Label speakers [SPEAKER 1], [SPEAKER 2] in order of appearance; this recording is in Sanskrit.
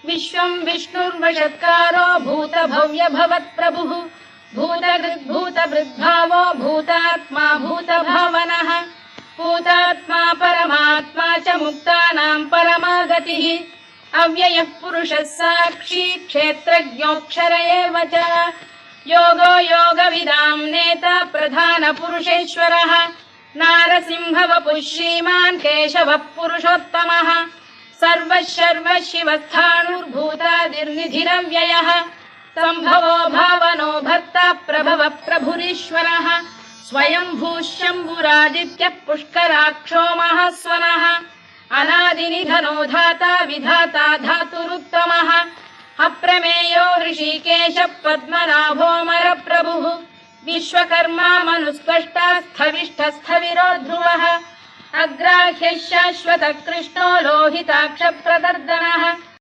[SPEAKER 1] विश्वं विष्णुर्वषत्कारो भूतभव्य भवत्प्रभुः भूतभृद्भावो भूतात्मा भूतभावनः भूतात्मा परमात्मा च मुक्तानां परमा गतिः अव्ययः पुरुषः साक्षी क्षेत्रज्ञोऽक्षर एव च योगो योगविदां नेता प्रधानपुरुषेश्वरः नारसिंहवपुः श्रीमान् केशवः पुरुषोत्तमः सर्वः शर्वः शिवस्थाणुर्भूतादिर्निधिरव्ययः सम्भवो भावनो भर्ता प्रभवः प्रभुरीश्वरः स्वयंभूः शम्भुरादित्यः पुष्कराक्षो महास्वनः अनादिनिधनो धाता विधाता धातुरुत्तमः अप्रमेयो ऋषिकेशः पद्मनाभोऽमरप्रभुः विश्वकर्मा मनुस्पष्टा स्थविष्ठस्थविरो ध्रुवः अग्राह्यः शाश्वतः कृष्णो लोहिताक्षप्रदर्दनः